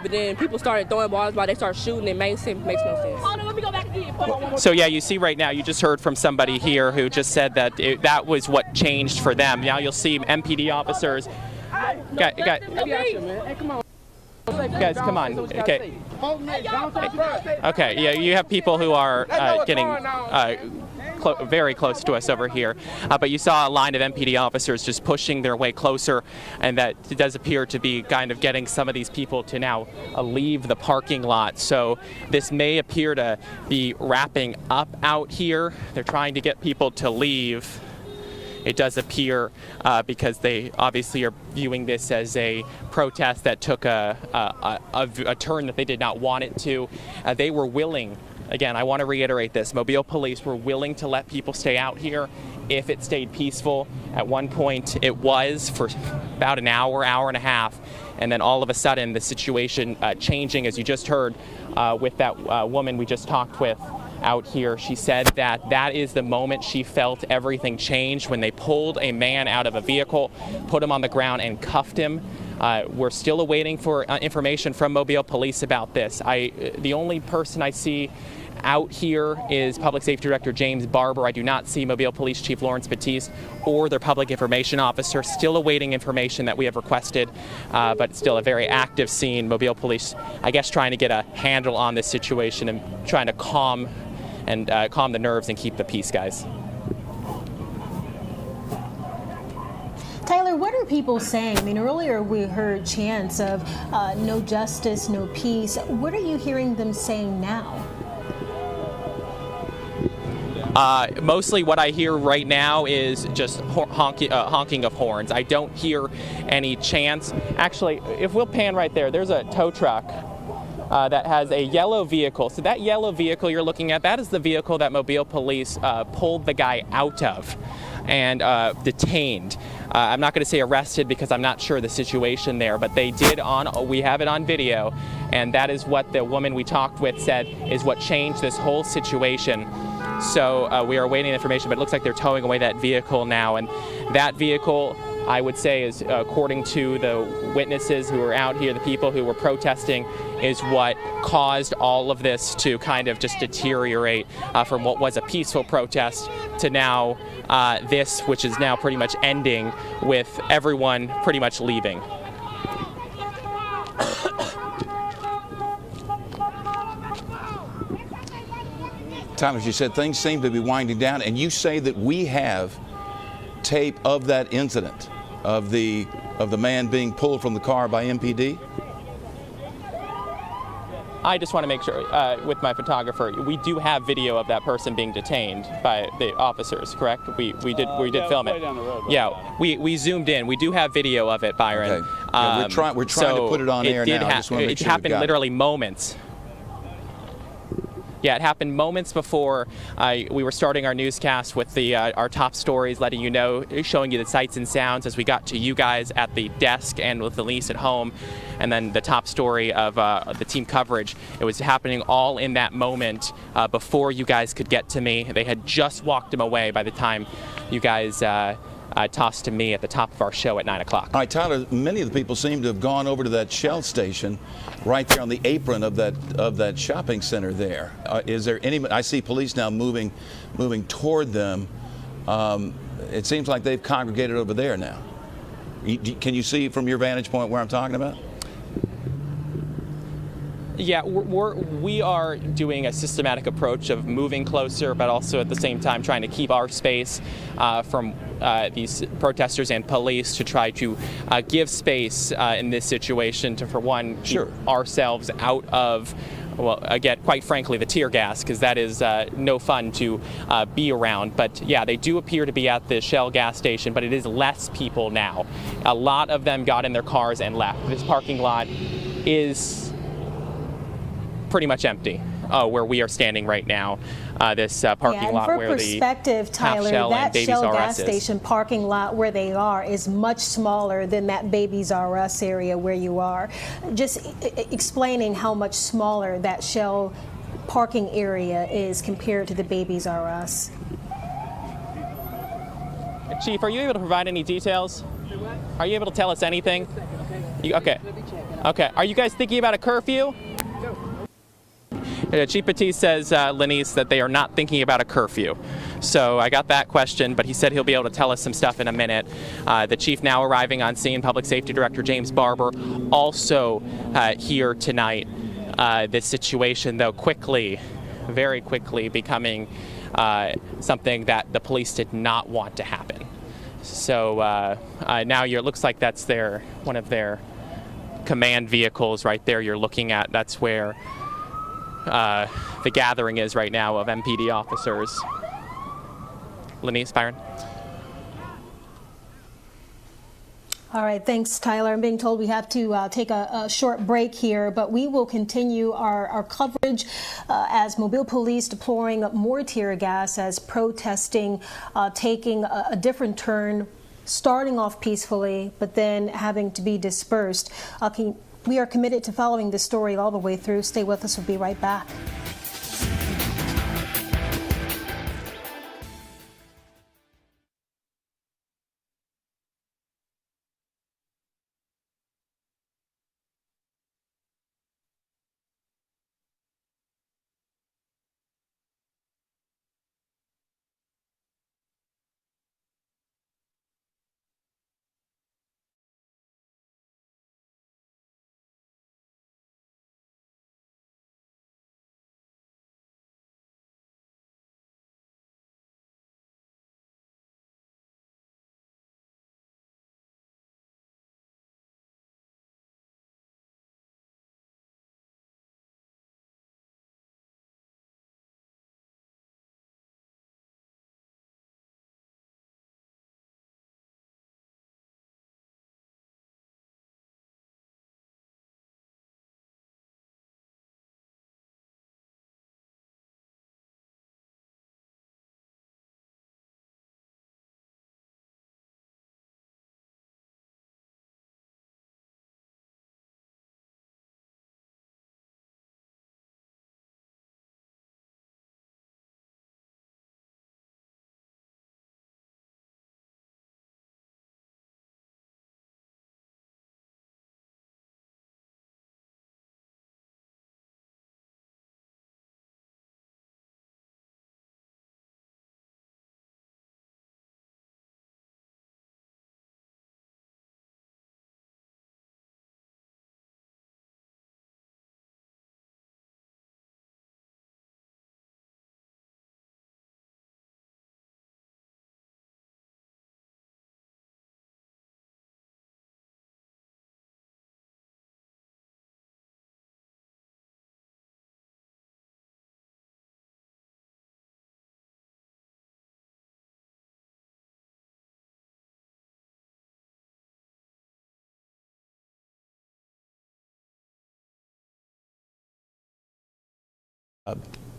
But then people started throwing balls while they started shooting. It makes no sense. Oh, no, let me go back again. So yeah, you see right now, you just heard from somebody here who just said that that was what changed for them. Now you'll see MPD officers. Guys, come on. Okay. Okay. Yeah, you have people who are getting very close to us over here, but you saw a line of MPD officers just pushing their way closer, and that does appear to be kind of getting some of these people to now leave the parking lot. So this may appear to be wrapping up out here. They're trying to get people to leave. It does appear because they obviously are viewing this as a protest that took a turn that they did not want it to. They were willing. Again, I want to reiterate this. Mobile police were willing to let people stay out here if it stayed peaceful. At one point, it was for about an hour, hour and a half. And then all of a sudden, the situation changing, as you just heard with that woman we just talked with out here. She said that that is the moment she felt everything changed, when they pulled a man out of a vehicle, put him on the ground, and cuffed him. We're still awaiting for information from Mobile Police about this. The only person I see out here is Public Safety Director James Barber. I do not see Mobile Police Chief Lawrence Batiste or their Public Information Officer. Still awaiting information that we have requested, but still a very active scene. Mobile Police, I guess, trying to get a handle on this situation and trying to calm the nerves and keep the peace, guys. Tyler, what are people saying? I mean, earlier we heard chants of no justice, no peace. What are you hearing them saying now? Mostly what I hear right now is just honking of horns. I don't hear any chants. Actually, if we'll pan right there, there's a tow truck that has a yellow vehicle. So that yellow vehicle you're looking at, that is the vehicle that Mobile Police pulled the guy out of and detained. I'm not going to say arrested because I'm not sure the situation there, but they did we have it on video, and that is what the woman we talked with said is what changed this whole situation. So we are awaiting information, but it looks like they're towing away that vehicle now, and that vehicle, I would say, is, according to the witnesses who were out here, the people who were protesting, is what caused all of this to kind of just deteriorate from what was a peaceful protest to now this, which is now pretty much ending with everyone pretty much leaving. Tyler, you said things seem to be winding down, and you say that we have tape of that incident, of the man being pulled from the car by MPD? I just want to make sure, with my photographer, we do have video of that person being detained by the officers, correct? We did film it. Down the road, yeah, we zoomed in. We do have video of it, Byron. Okay. Yeah, we're trying to put it on air now. It happened literally moments. Yeah, it happened moments before we were starting our newscast with our top stories, letting you know, showing you the sights and sounds as we got to you guys at the desk and with Elise at home, and then the top story of the team coverage. It was happening all in that moment before you guys could get to me. They had just walked him away by the time you guys tossed to me at the top of our show at 9 o'clock. All right, Tyler, many of the people seem to have gone over to that Shell station right there on the apron of that shopping center there. Is there any? I see police now moving toward them. It seems like they've congregated over there now. Can you see from your vantage point where I'm talking about? Yeah, we are doing a systematic approach of moving closer, but also at the same time trying to keep our space from these protesters and police, to try to give space in this situation to, for one, keep ourselves out of, well, again, quite frankly, the tear gas, because that is no fun to be around. But yeah, they do appear to be at the Shell gas station, but it is less people now. A lot of them got in their cars and left. This parking lot is pretty much empty where we are standing right now. This parking lot where perspective, Tyler, that Shell gas station parking lot where they are is much smaller than that Babies R Us area where you are. Just explaining how much smaller that Shell parking area is compared to the Babies R Us. Chief, are you able to provide any details? Are you able to tell us anything? Okay. Okay. Are you guys thinking about a curfew? Chief Batiste says, Lenise, that they are not thinking about a curfew. So I got that question, but he said he'll be able to tell us some stuff in a minute. The chief now arriving on scene, Public Safety Director James Barber, also here tonight. This situation, though, very quickly becoming something that the police did not want to happen. So now it looks like that's one of their command vehicles right there you're looking at. That's where the gathering is right now of MPD officers. Lenise, Byron. All right, thanks, Tyler. I'm being told we have to take a short break here, but we will continue our coverage as Mobile Police deploying more tear gas as protesting taking a different turn, starting off peacefully, but then having to be dispersed. We are committed to following this story all the way through. Stay with us. We'll be right back.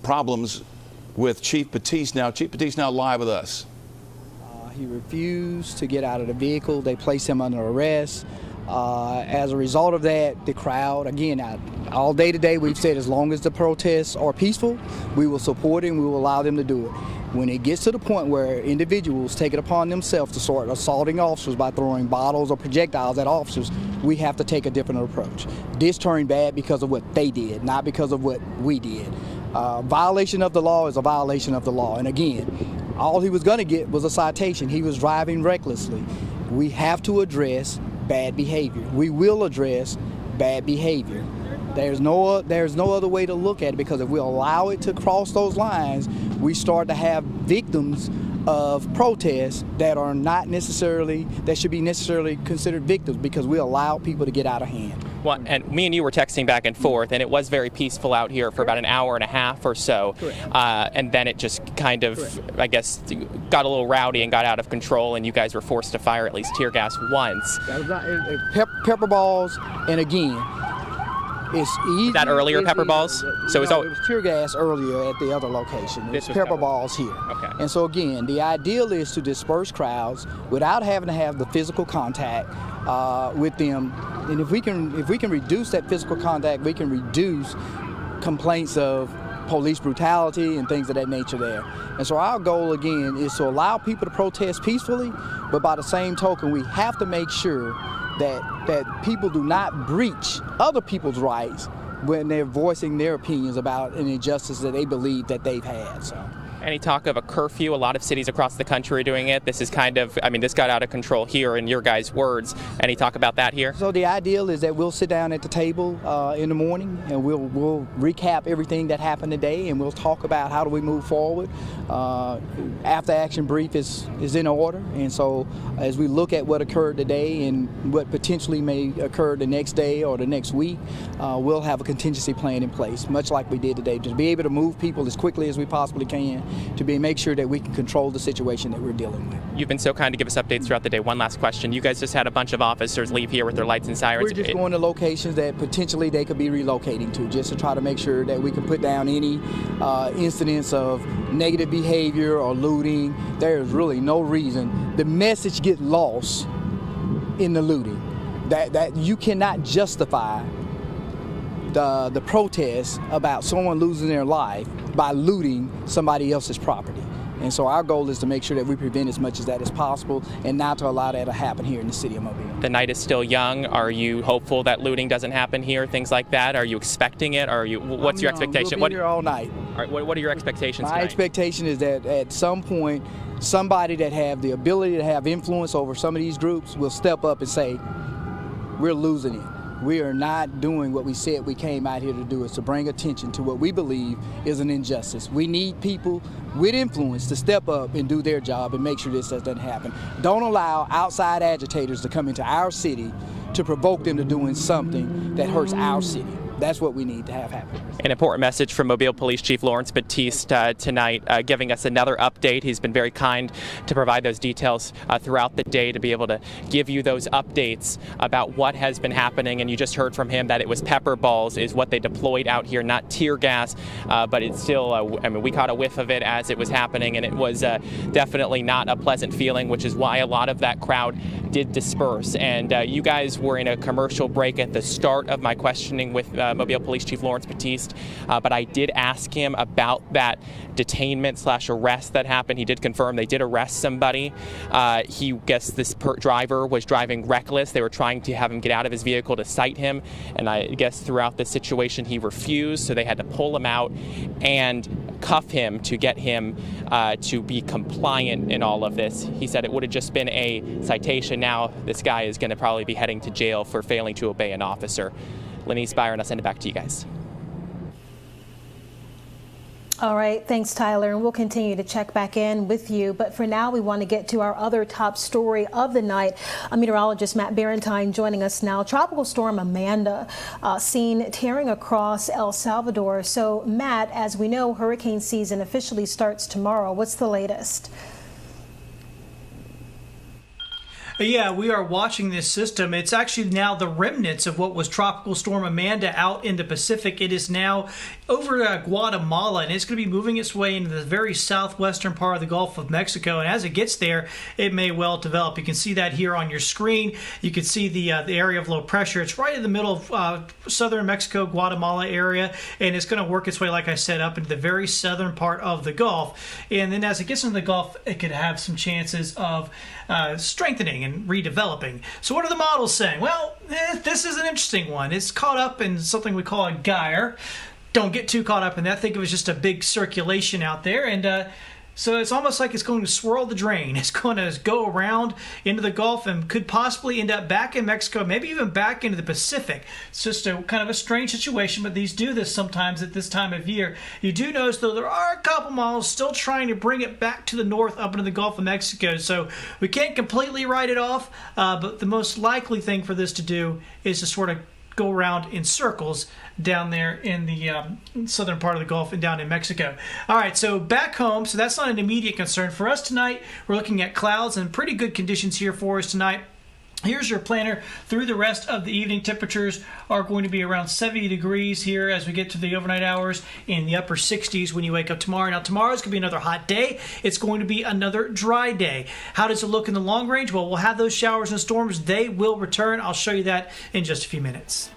Problems with Chief Batiste now. Chief Batiste now live with us. He refused to get out of the vehicle. They placed him under arrest. As a result of that, the crowd, again, all day today we've said as long as the protests are peaceful, we will support it and we will allow them to do it. When it gets to the point where individuals take it upon themselves to start assaulting officers by throwing bottles or projectiles at officers, we have to take a different approach. This turned bad because of what they did, not because of what we did. Violation of the law is a violation of the law. And again, all he was going to get was a citation. He was driving recklessly. We have to address bad behavior. We will address bad behavior. There's no other way to look at it, because if we allow it to cross those lines, we start to have victims of protests that are not necessarily, that should be necessarily considered victims, because we allow people to get out of hand. Well, and me and you were texting back and forth, and it was very peaceful out here for about an hour and a half or so. And then it just kind of, I guess, got a little rowdy and got out of control, and you guys were forced to fire at least tear gas once. Pepper balls, and again, it's easy. That earlier pepper balls? So it was tear gas earlier at the other location. It's pepper balls here. Okay. And so again, the ideal is to disperse crowds without having to have the physical contact with them. And if we can reduce that physical contact, we can reduce complaints of police brutality and things of that nature there. And so our goal again is to allow people to protest peacefully, but by the same token, we have to make sure that people do not breach other people's rights when they're voicing their opinions about an injustice that they believe that they've had. So. Any talk of a curfew? A lot of cities across the country are doing it. This is kind of, I mean, this got out of control here in your guys' words. Any talk about that here? So the ideal is that we'll sit down at the table in the morning and we'll recap everything that happened today, and we'll talk about how do we move forward. After action brief is in order, and so as we look at what occurred today and what potentially may occur the next day or the next week, we'll have a contingency plan in place, much like we did today, to be able to move people as quickly as we possibly can, to make sure that we can control the situation that we're dealing with. You've been so kind to give us updates throughout the day. One last question. You guys just had a bunch of officers leave here with their lights and sirens. We're just going to locations that potentially they could be relocating to, just to try to make sure that we can put down any incidents of negative behavior or looting. There is really no reason. The message gets lost in the looting. That you cannot justify the protest about someone losing their life by looting somebody else's property. And so our goal is to make sure that we prevent as much as that as possible and not to allow that to happen here in the city of Mobile. The night is still young. Are you hopeful that looting doesn't happen here, things like that? Are you expecting it? Or what's your expectation? We'll be here all night. All right, what are your expectations My tonight? expectation is that at some point, somebody that have the ability to have influence over some of these groups will step up and say, we're losing it. We are not doing what we said we came out here to do, is to bring attention to what we believe is an injustice. We need people with influence to step up and do their job and make sure this doesn't happen. Don't allow outside agitators to come into our city to provoke them to doing something that hurts our city. That's what we need to have happen. An important message from Mobile Police Chief Lawrence Batiste tonight, giving us another update. He's been very kind to provide those details throughout the day to be able to give you those updates about what has been happening. And you just heard from him that it was pepper balls is what they deployed out here, not tear gas, but it's still, I mean, we caught a whiff of it as it was happening, and it was definitely not a pleasant feeling, which is why a lot of that crowd did disperse. And you guys were in a commercial break at the start of my questioning with Mobile Police Chief Lawrence Batiste, but I did ask him about that detainment/arrest that happened. He did confirm they did arrest somebody. He guessed this driver was driving reckless. They were trying to have him get out of his vehicle to cite him, and I guess throughout the situation he refused, so they had to pull him out and cuff him to get him to be compliant in all of this. He said it would have just been a citation. Now this guy is going to probably be heading to jail for failing to obey an officer. Lenise Byron, I'll send it back to you guys. All right, thanks, Tyler, and we'll continue to check back in with you. But for now, we want to get to our other top story of the night. Meteorologist Matt Barentine joining us now. Tropical storm Amanda seen tearing across El Salvador. So, Matt, as we know, hurricane season officially starts tomorrow. What's the latest? Yeah, we are watching this system. It's actually now the remnants of what was Tropical Storm Amanda out in the Pacific. It is now over Guatemala, and it's going to be moving its way into the very southwestern part of the Gulf of Mexico. And as it gets there, it may well develop. You can see that here on your screen. You can see the area of low pressure. It's right in the middle of southern Mexico, Guatemala area, and it's going to work its way, like I said, up into the very southern part of the Gulf. And then as it gets into the Gulf, it could have some chances of strengthening and redeveloping. So what are the models saying? Well, this is an interesting one. It's caught up in something we call a gyre. Don't get too caught up in that. Think of it as just a big circulation out there, and so it's almost like it's going to swirl the drain. It's going to go around into the Gulf and could possibly end up back in Mexico, maybe even back into the Pacific. It's just a kind of a strange situation, but these do this sometimes at this time of year. You do notice, though, there are a couple models still trying to bring it back to the north up into the Gulf of Mexico, so we can't completely write it off, but the most likely thing for this to do is to sort of go around in circles down there in the southern part of the Gulf and down in Mexico. All right, so back home, so that's not an immediate concern. For us tonight, we're looking at clouds and pretty good conditions here for us tonight. Here's your planner through the rest of the evening. Temperatures are going to be around 70 degrees here as we get to the overnight hours, in the upper 60s when you wake up tomorrow. Now, tomorrow's going to be another hot day. It's going to be another dry day. How does it look in the long range? Well, we'll have those showers and storms. They will return. I'll show you that in just a few minutes.